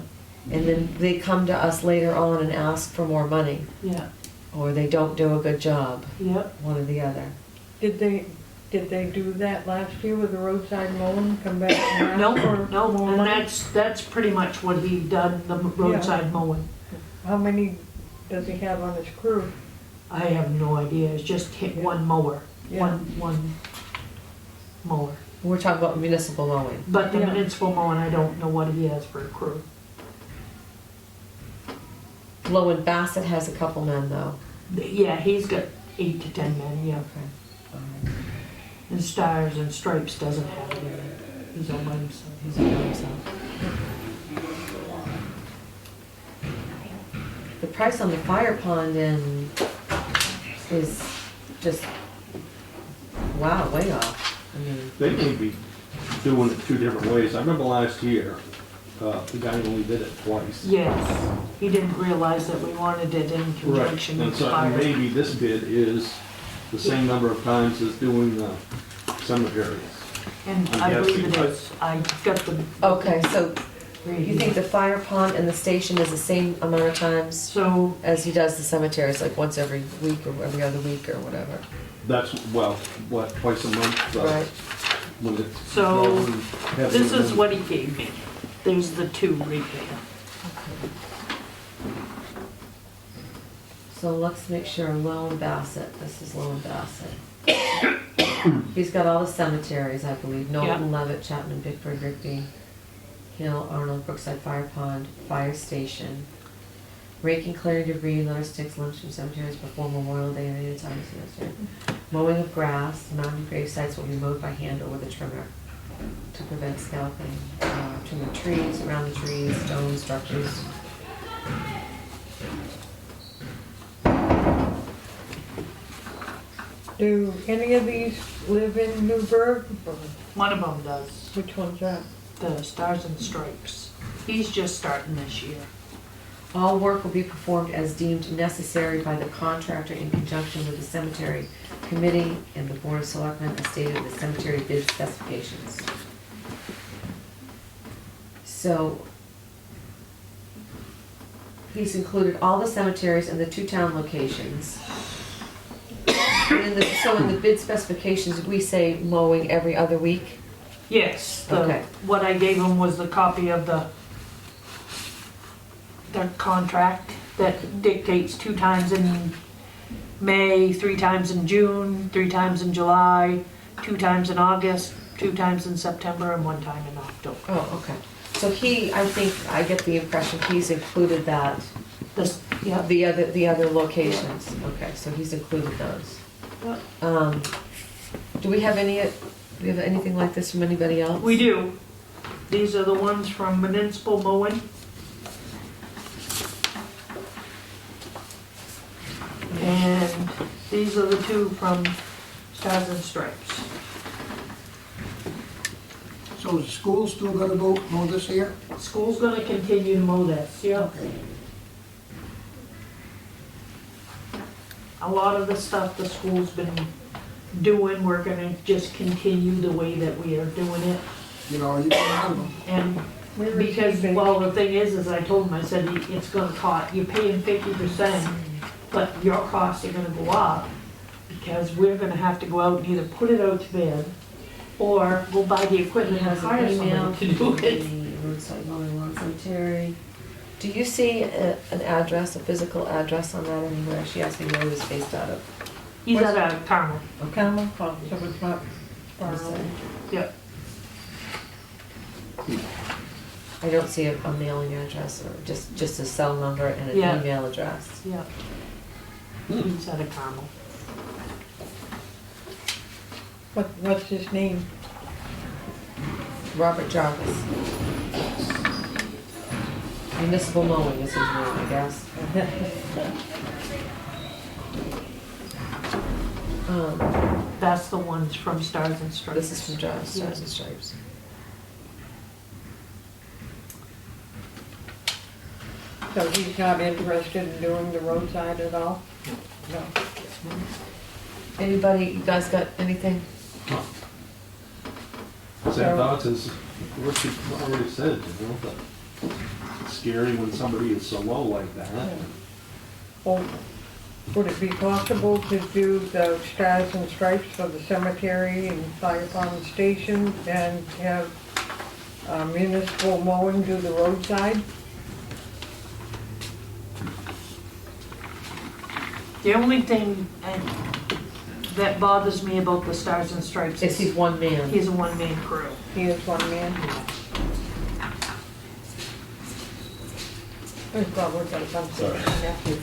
And then they come to us later on and ask for more money, yeah, or they don't do a good job, yep. one or the other. did they do that last year with the roadside mowing, come back and No, ask for no, more and money? that's pretty much what he done, the roadside mowing. How many does he have on his crew? I have no idea, it's just hit one mower, Yeah. one mower. We're talking about municipal mowing. But the Yeah. municipal mowing, I don't know what he has for a crew. Low and Bassett has a couple men though. Yeah, he's got 8 to 10 men, yeah. Okay. All right. And Stars and Stripes doesn't have it. He's all by himself. He's all by himself. The price on the fire pond is just, wow, way off. I mean, They may be doing it 2 different ways. I remember last year, the guy only did it twice. Yes, he didn't realize that we wanted it in conjunction And with so fire. maybe this bid is the same number of times as doing the cemeteries. And I'm I believe it guessing, is. I got the. okay, so you think the fire pond and the station is the same amount of times So, as he does the cemeteries, like once every week or every other week or whatever? That's, well, what, twice a month? Right. When it's So, snowing heavy this is and- what he gave me. There's the 2 right there. So let's make sure Low and Bassett, this is Low and Bassett. He's got all the cemeteries, I believe, Knowlton, Levitt, Chapman, Bickford, Rigby, Hill, Arnold, Brookside Fire Pond, Fire Station. Raking, clearing debris, litter sticks, limbs from cemeteries before Memorial Day and any time of semester. Mowing of grass, mountain grave sites will be mowed by hand or with a trimmer to prevent scalping. Trimming trees, around the trees, stone structures. Do any of these live in Newburgh? Or One of them does, which one's that? the Stars and Stripes. He's just starting this year. All work will be performed as deemed necessary by the contractor in conjunction with the cemetery committee and the board of selectmen as stated in the cemetery bid specifications. So, he's included all the cemeteries and the two town locations. And so in the bid specifications, we say mowing every other week? Yes, Okay. what I gave him was the copy of the contract that dictates 2 times in May, 3 times in June, 3 times in July, 2 times in August, 2 times in September, and 1 time in October. Oh, okay. So I think, I get the impression he's included that, This, yeah, the other locations. Okay, so he's included those. Yep. Do we have anything like this from anybody else? we do. These are the ones from municipal mowing. And these are the 2 from Stars and Stripes. So is the school still gonna mow this year? School's gonna continue to mow this, yeah. Okay. A lot of the stuff the school's been doing, we're gonna just continue the way that we are doing it. You know, you can have them. And Where is because, he? well, the thing is I told him, I said, it's gonna cost, you're paying 50%, but your costs are gonna go up because we're gonna have to go out and either put it out to bid or go buy the He equipment and has hire an email somebody to do it. the roadside mowing lawn cemetery. Do you see an address, a physical address on that anywhere? She asked me where he was based out of. He's at a Carmel. Carmel? Oh, so it's not far Just, away. Yep. I don't see a mailing address or just a cell number and an Yeah. email address. Yep. He's at a Carmel. What's his name? Robert Jarvis. Municipal mowing is his name, I guess. That's the ones from Stars and Stripes. This is from Stars and Stripes. So he's not interested in doing the roadside at all? No. Anybody, you guys got anything? Same thoughts as what you already said, you know, but it's scary when somebody is so low like that. Well, would it be possible to do the Stars and Stripes for the cemetery and fire pond station and have municipal mowing do the roadside? The only thing that bothers me about the Stars and Stripes Is he's one man? he's a one-man crew. He is one man. We've probably got something nephew.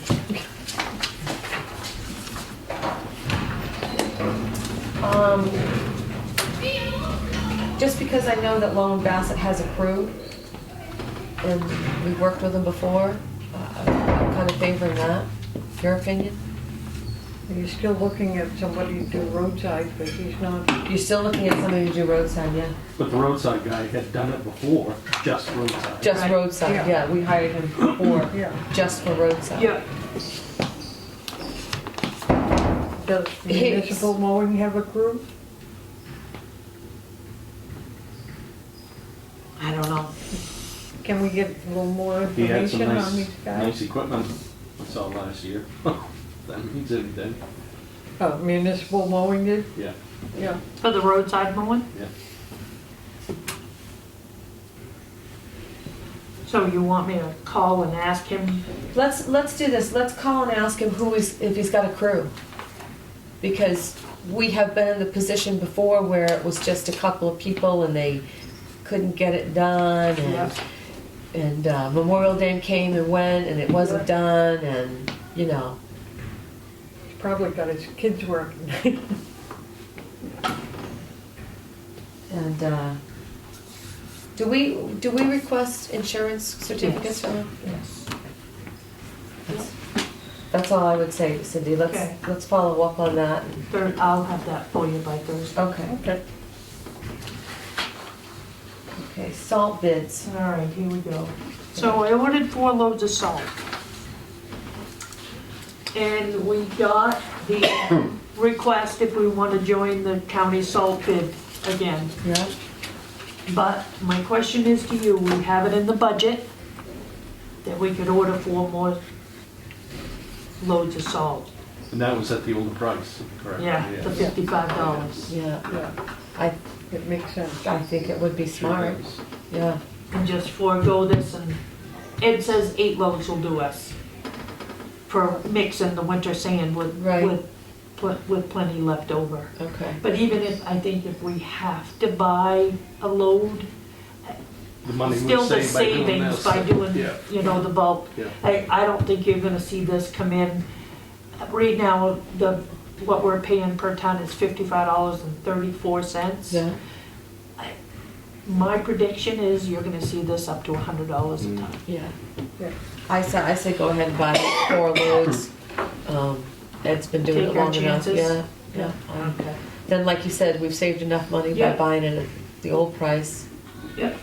Just because I know that Lowell and Bassett has a crew, and we've worked with them before, I'm kind of favoring that. Your opinion? Are you still looking at somebody to do roadside, but he's not? You're still looking at somebody to do roadside, yeah? But the roadside guy had done it before, just roadside. Just Right. roadside, Yeah. yeah, we hired him before, Yeah. just for roadside. Yeah, Does municipal mowing have a crew? I don't know. Can we get a little more He had some information on these nice guys? equipment I saw last year. That means anything, Municipal mowing did? yeah, Yeah. For the roadside mowing? yeah. So you want me to call and ask him? Let's do this, let's call and ask him if he's got a crew. Because we have been in the position before where it was just a couple of people and they couldn't get it done Yeah. and Memorial Day came and went and it wasn't done and, you know. probably got his kids working. And, do we request insurance certificates from them? Yes. That's all I would say, Cindy, Okay. let's follow up on that. I'll have that for you by Thursday. Okay, Okay. okay, salt bids. All right, here we go. So I ordered 4 loads of salt. And we got the request if we want to join the county salt bid again. Yeah. But my question is to you, we have it in the budget that we could order 4 more loads of salt. And that was at the older price, correct? Yeah, the $55. Yeah, Yeah, it makes sense. I think it would be smart, yeah. And just forego this, and Ed says 8 loads will do us for mixing the winter sand Right. with plenty left over. Okay. But even if, I think if we have to buy a load, The money still was the saved by doing savings this. by doing, Yeah. you know, the bulk. Yeah. I don't think you're gonna see this come in. Right now, what we're paying per ton is $55.34. Yeah, My prediction is you're gonna see this up to $100 a ton. yeah. Yeah. I say go ahead and buy 4 loads. Ed's been doing Take it our long enough, chances. yeah, yeah. Okay. Then, like you said, we've saved enough money by Yeah. buying it at the old price. Yep.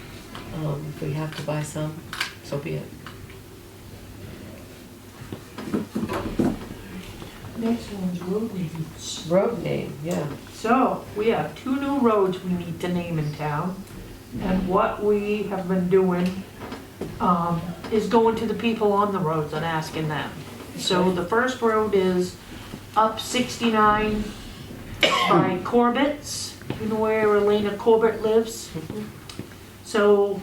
If we have to buy some, so be it. Next one's road names. Road name, yeah. So, we have 2 new roads we need to name in town. And what we have been doing is going to the people on the roads and asking them. So the first road is up 69 by Corbett's, you know where Elena Corbett lives? So,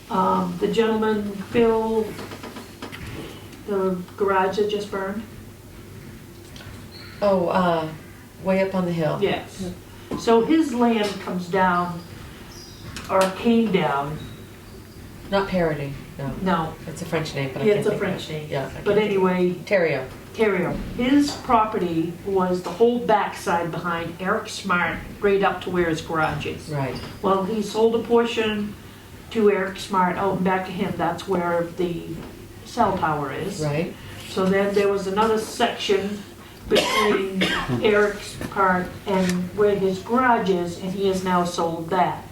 the gentleman, Phil, the garage that just burned? Oh, way up on the hill. Yes. So his land comes down, or came down, Not Parody, no. no, It's a French name, but I yeah, can't it's a think of French it. name. Yeah. I But can't- anyway, Terrio. Terrio, his property was the whole backside behind Eric Smart, right up to where his garage is. Right, Well, he sold a portion to Eric Smart out and back to him, that's where the cell tower is. right. So then there was another section between Eric's part and where his garage is, and he has now sold that.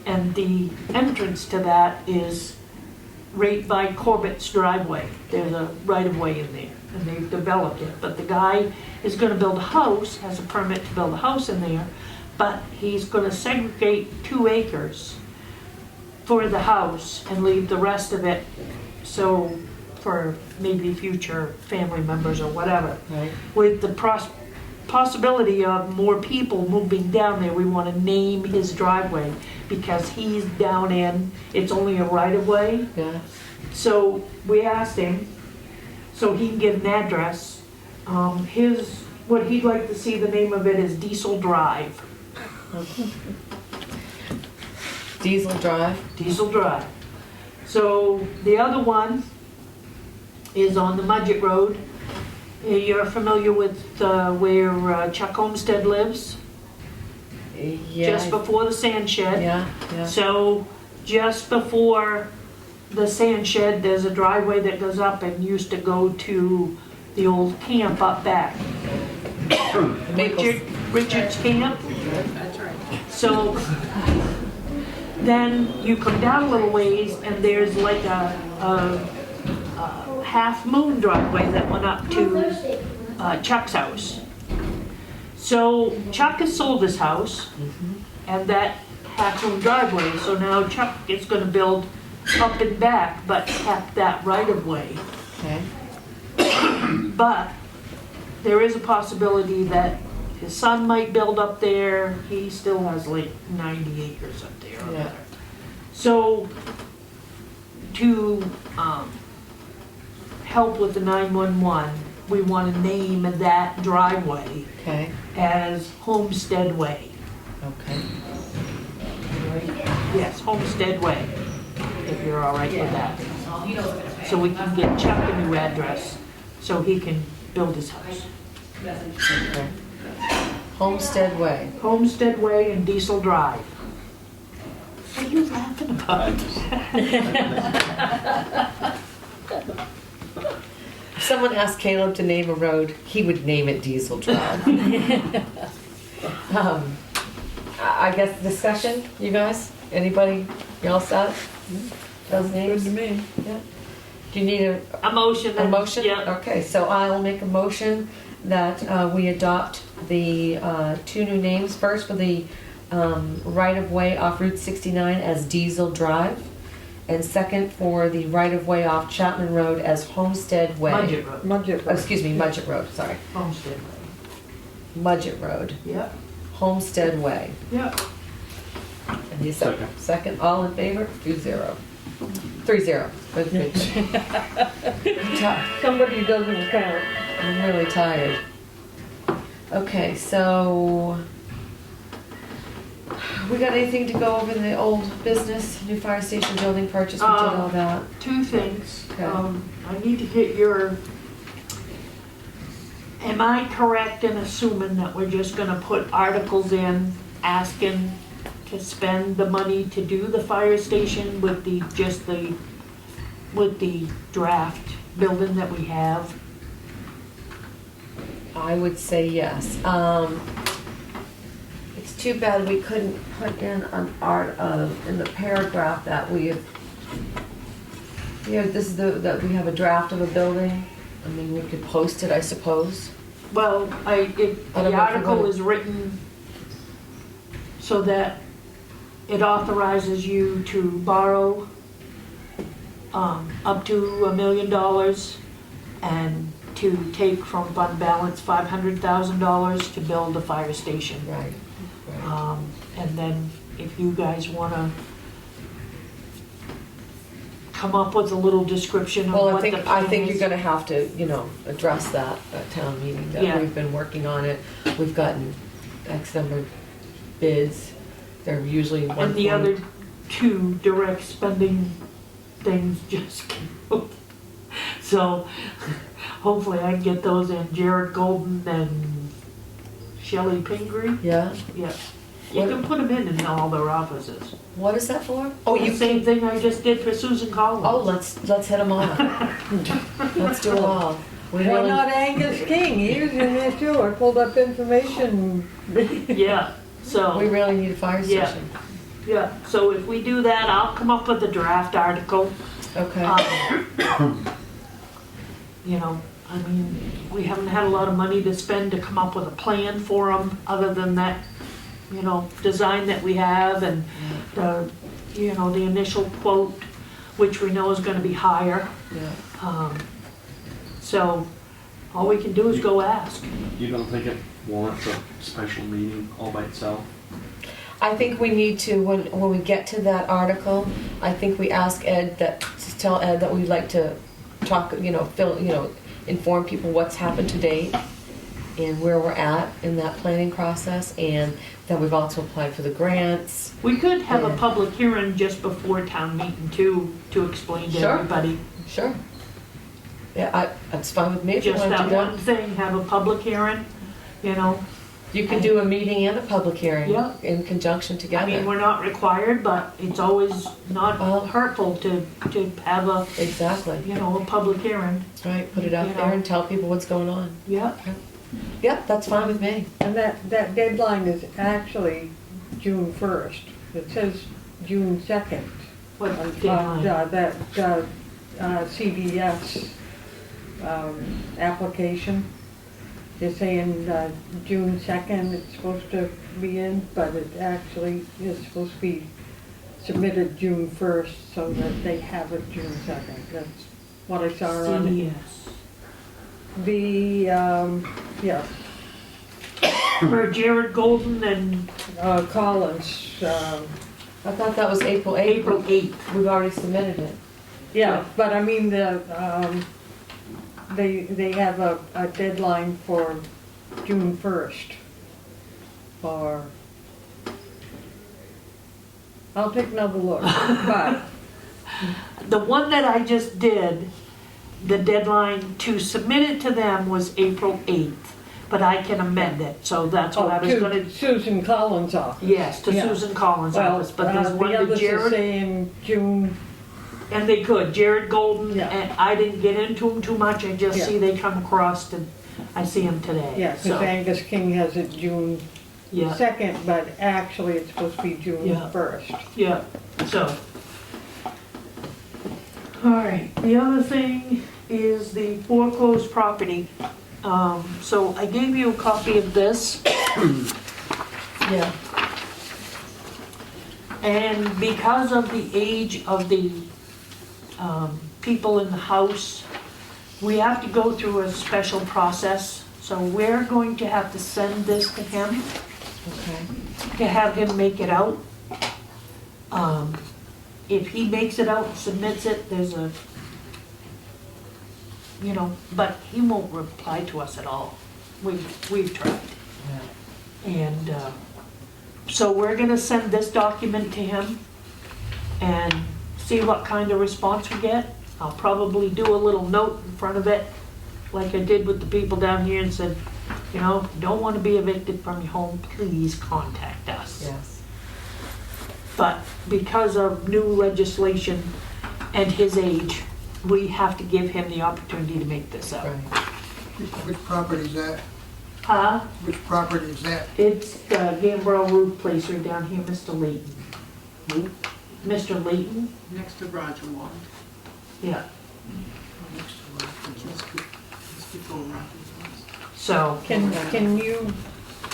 And the entrance to that is right by Corbett's driveway. There's a right-of-way in there, and they've developed it. But the guy is gonna build a house, has a permit to build a house in there, but he's gonna segregate 2 acres for the house and leave the rest of it, so for maybe future family members or whatever. Right. With the possibility of more people moving down there, we want to name his driveway because he's down in, it's only a right-of-way. Yeah. So we asked him, so he can get an address. What he'd like to see, the name of it is Diesel Drive. Diesel Drive. Diesel Drive. So the other one is on the Mudgett Road. You're familiar with where Chuck Homestead lives? Yeah. Just before the sand shed. Yeah, yeah. So just before the sand shed, there's a driveway that goes up and used to go to the old camp up back. Richard's camp. That's right. So then you come down a little ways and there's like a half moon driveway that went up to Chuck's house. So Chuck has sold his house and that half moon driveway, so now Chuck is gonna build up and back, but kept that right of way. Okay. But there is a possibility that his son might build up there. He still has like 90 acres up there or Yeah. better. So to help with the 911, we want to name that driveway Okay. as Homestead Way. Okay. Yes, Homestead Way, if you're all right with that. He knows what it's So we can get Chuck a new address so he can build his house. Okay. Homestead Way. Homestead Way and Diesel Drive. What are you laughing about? If someone asked Caleb to name a road, he would name it Diesel Drive. I guess discussion, you guys? Anybody? You all set? Those names? Good to me. Yeah. Do you need A motion. a motion? Yeah. Okay, so I'll make a motion that we adopt the two new names. First for the right-of-way off Route 69 as Diesel Drive, and second for the right-of-way off Chapman Road as Homestead Way. Budget Road. Mudgett Oh, excuse me, Mudgett Road, sorry. Homestead Way. Mudgett Road, Yep, Homestead Way. yep. And you second. Second, all in favor? 2-0. 3-0. Good, good. Somebody doesn't count. I'm really tired. Okay, so we got anything to go over in the old business, new fire station building purchase? We did all that. Two things. Okay. I need to get your, am I correct in assuming that we're just gonna put articles in asking to spend the money to do the fire station with with the draft building that we have? I would say yes. It's too bad we couldn't put in an in the paragraph that we have, this is that we have a draft of a building. I mean, we could post it, I suppose. Well, I don't the know if we're article gonna- is written so that it authorizes you to borrow up to $1 million and to take from fund balance $500,000 to build a fire station. Right, right. And then if you guys wanna come up with a little description of Well, what the I plan think you're is. gonna have to, address that at town meeting, that Yeah. we've been working on it. We've gotten X number of bids. They're usually one. And the other two direct spending things just came out. So hopefully I can get those in. Jared Golden and Shelley Pingree. Yeah? Yeah. You can put them in all their offices. What is that for? Oh, The you same thing I just did for Susan Collins. Oh, let's hit them all. Let's do it all. We Why really, not Angus King? He was in there too. I pulled up information. Yeah, we so, really need a fire Yeah. station. yeah, so if we do that, I'll come up with a draft article. Okay. I mean, we haven't had a lot of money to spend to come up with a plan for them, other than that, design that we have and the, the initial quote, which we know is gonna be higher. Yeah. So, all we can do is go ask. You don't think it warrants a special meeting all by itself? I think we need to, when we get to that article, I think we ask Ed to tell Ed that we'd like to talk, inform people what's happened to date and where we're at in that planning process, and that we've also applied for the grants. We could have a Yeah. public hearing just before town meeting too, to explain to Sure. everybody. Sure. Yeah, that's fine with me if you Just want to that do one that. thing, have a public hearing, You can do a meeting and a public hearing Yeah. in conjunction I together. mean, we're not required, but it's always not Well- hurtful to have a, Exactly. a public hearing. Right, put it out You there know. and tell people what's going on. Yeah, Yep, that's fine with me. And that deadline is actually June 1st. It says June 2nd. what on deadline? that CVS application. They're saying June 2nd it's supposed to be in, but it actually is supposed to be submitted June 1st so that they have it June 2nd. That's what I saw on CDS. yeah, For Jared Golden and Collins. I thought that was April 8th. April 8th. We've already submitted it. Yeah, but I mean, they have a deadline for June 1st. Or, I'll take another look, but, The one that I just did, the deadline to submit it to them was April 8th. but I can amend it, so that's what I was Oh, gonna, to Susan Collins' office. yes, to Yeah. Susan Collins' Well, office, but there's one the to others are Jared, saying June, and they could, Jared Golden, Yeah. and I didn't get into them too much, I just Yeah. see they come across and I see them today. yeah, because So, Angus King has it June yeah, 2nd, but actually it's supposed to be June Yeah. 1st. yeah, so. All right, the other thing is the foreclosed property. So I gave you a copy of this. Yeah. And because of the age of the people in the house, we have to go through a special process. So we're going to have to send this to him, Okay. to have him make it out. If he makes it out, submits it, there's a, you know, but he won't reply to us at all. We've tried. And so we're gonna send this document to him and see what kind of response we get. I'll probably do a little note in front of it, like I did with the people down here, and said, you know, if you don't wanna be evicted from your home, please contact us. Yes. But because of new legislation and his age, we have to give him the opportunity to make this up. Right. Which property is that? Huh? Which property is that? It's the Gambro Road place right down here, Mr. Layton. Mr. Layton? Next to Roger Wall. Yeah, Just before Roger's house. so, Can you,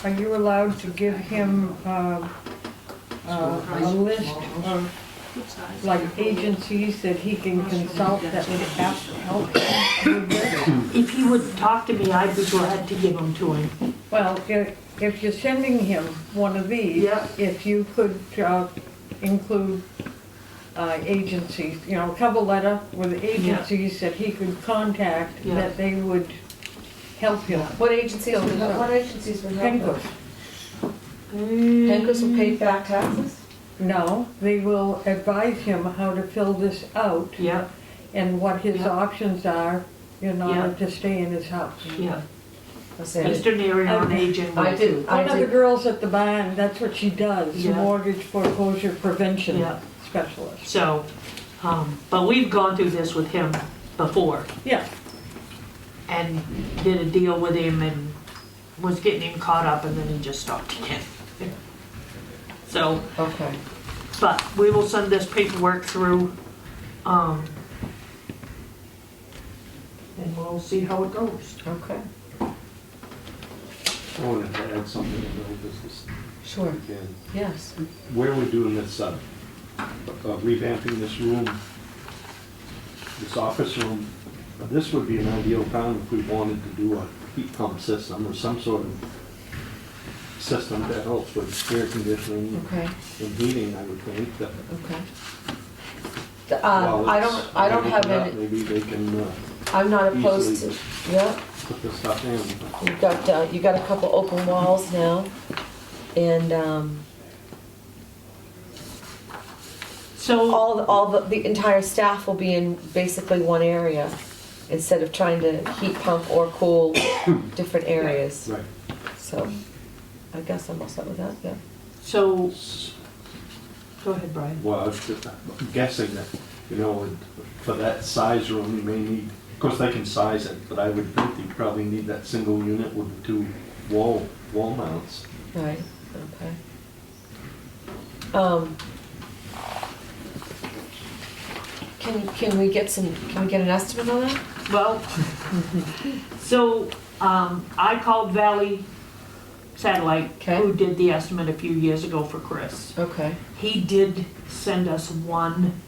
are you allowed to give him a list of Good size. like agencies that he can consult that would help him with this? if he would talk to me, I'd be glad to give them to him. Well, if you're sending him one of these, Yeah. if you could include agencies, you know, a cover letter with agencies that he could contact, Yeah. that they would help him. What agencies, what agencies would help Pencos. him? Pencos will pay back taxes? No, they will advise him how to fill this out Yeah, and what his Yeah. options are in order to stay in his house. yeah. I'll say it. Mr. Neary on aging. I did, One I of the did, girls at the barn, that's what she does, Yeah. mortgage foreclosure prevention Yeah. specialist. So, but we've gone through this with him before Yeah, and did a deal with him and was getting him caught up and then he just stopped again. So, okay. but we will send this paperwork through, and we'll see how it goes. Okay, I wanted to add something to the business sure, again. yes. Where we're doing this, revamping this room, this office room, this would be an ideal time if we wanted to do a heat pump system or some sort of system that helps with air conditioning Okay, and heating, I would think, that okay. while I it's don't have opened up, any, maybe they can I'm not opposed easily to, yeah. put this stuff in. You got a couple open walls now, and, So, all the entire staff will be in basically one area, instead of trying to heat pump or cool different areas. Right. So, I guess I'm all set with that, yeah. so, go ahead, Brian. Well, I was just guessing that, you know, for that size room, you may need, of course, they can size it, but I would think you probably need that single unit with the two wall mounts. Right, okay. Can we get an estimate on that? Well, so, I called Valley Satellite, Okay. who did the estimate a few years ago for Chris. Okay, He did send us one,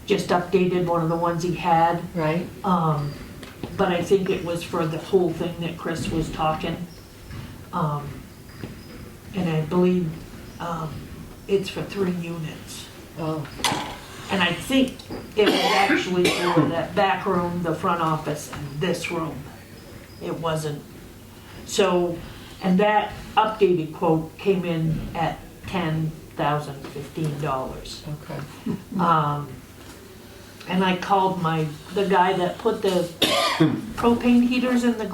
just updated one of the ones he had. right, But I think it was for the whole thing that Chris was talking. And I believe, it's for 3 units. oh, And I think it was actually for that back room, the front office, and this room. It wasn't. So, and that updated quote came in at $10,015. okay, And I called the guy that put the propane heaters in the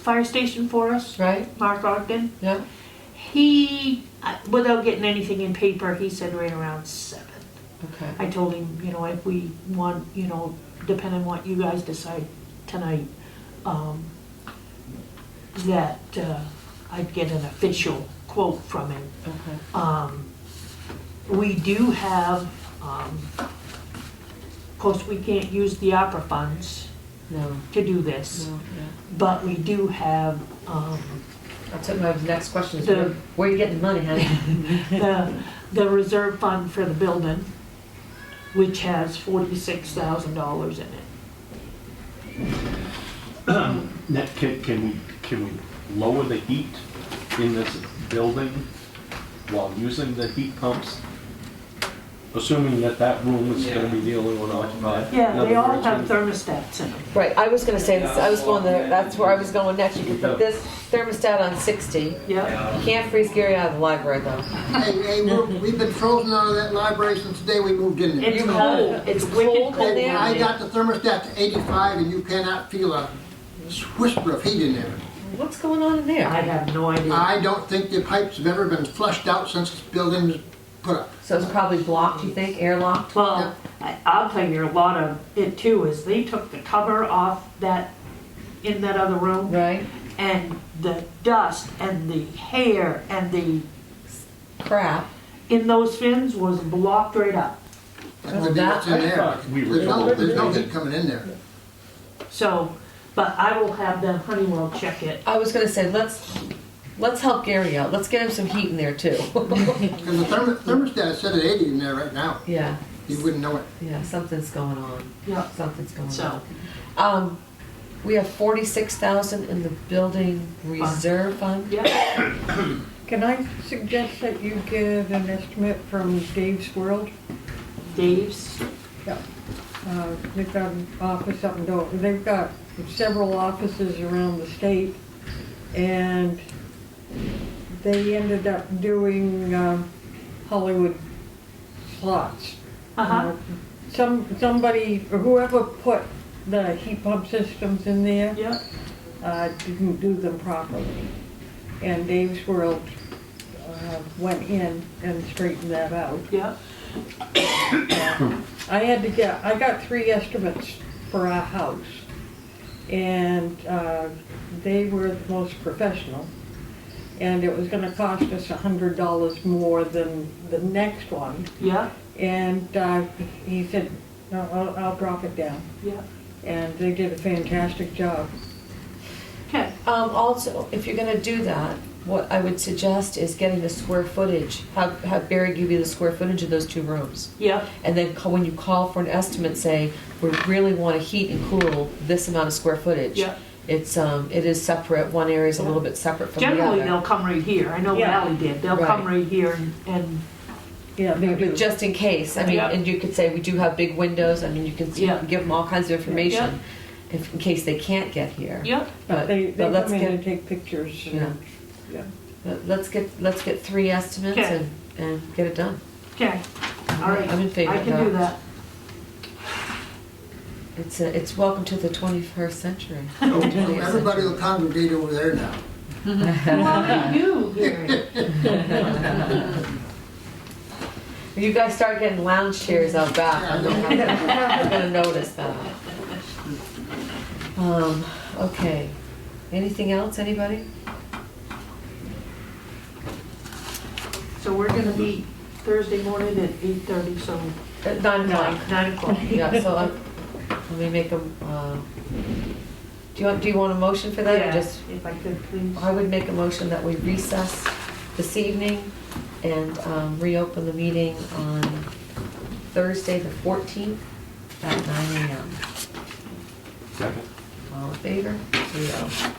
fire station for us, right? Mark Ogden. Yeah, He, without getting anything in paper, he said right around 7. okay. I told him, you know, if we want, you know, depending on what you guys decide tonight, that I'd get an official quote from him. Okay. We do have, of course, we can't use the opera funds No, to do this, no, yeah. but we do have That's what my next question is, The- where are you getting the money, honey? the reserve fund for the building, which has $46,000 in it. Net, can we lower the heat in this building while using the heat pumps? Assuming that room is gonna be the only one occupied. In Yeah, they other all words, have thermostats in them. Right, I was gonna say this, I was going there, that's where I was going next. You could put this thermostat on 60. Yeah, You can't freeze Gary out of the library though. Hey, we've been frozen out of that library since the day we moved in there. it's You cold, have- it's it's wicked cold in cold. there? I got the thermostat to 85 and you cannot feel a whisper of heat in there. What's going on in there? I have no idea. I don't think the pipes have ever been flushed out since this building was put up. So it's probably blocked, you think, airlocked? Well, I'll tell you, a lot of it too is they took the cover off in that other room, Right? and the dust and the hair and Crap. in those fins was blocked right up. That could be what's in I there. thought we were There's no told. heat coming in there. So, but I will have them Honeywell check it. I was gonna say, let's help Gary out. Let's get him some heat in there too. Because the thermostat is set at 80 in there right now. Yeah, You wouldn't know it. yeah, something's going on. Yeah. Something's going So, on. We have 46,000 in the building reserve fund. yeah, Can I suggest that you get an estimate from Dave's World? Dave's, Yeah. They've got an office up in Dover. They've got several offices around the state, and they ended up doing Hollywood slots. uh-huh, Somebody, whoever put the heat pump systems in there, yeah, didn't do them properly. And Dave's World went in and straightened that out. yeah, I got 3 estimates for our house, and they were the most professional. And it was gonna cost us $100 more than the next one. yeah, And he said, no, I'll drop it down. yeah. And they did a fantastic job. Okay, Also, if you're gonna do that, what I would suggest is getting the square footage. Have Barry give you the square footage of those 2 rooms. yeah, And then when you call for an estimate, say, we really want to heat and cool this amount of square footage. yeah. It is separate, one area is a little bit separate from the Generally, other. they'll come right here. I know Yeah. Valley did. They'll Right. come right here and, Yeah, they do. But just in case, I mean, Yeah. and you could say, we do have big windows, I mean, you can Yeah. give them all kinds of information in case they can't get here. yeah, But they let's come in get, and take pictures. And, yeah. let's get 3 estimates Okay. and get it done. okay, all right. I'm in favor I of can do that. that. It's welcome to the 21st century. Everybody will congregate over there now. Well, you, Gary. You guys start getting lounge chairs out back, I'm gonna notice that. Okay, anything else, anybody? So we're gonna meet Thursday morning at 8:30, so At 9 o'clock. 9 o'clock. Yeah, so let me make a, do you want a motion for that, or Yeah, just? if I could, please. I would make a motion that we recess this evening and reopen the meeting on Thursday, the 14th at 9 a.m. Second. All in favor? 3-0.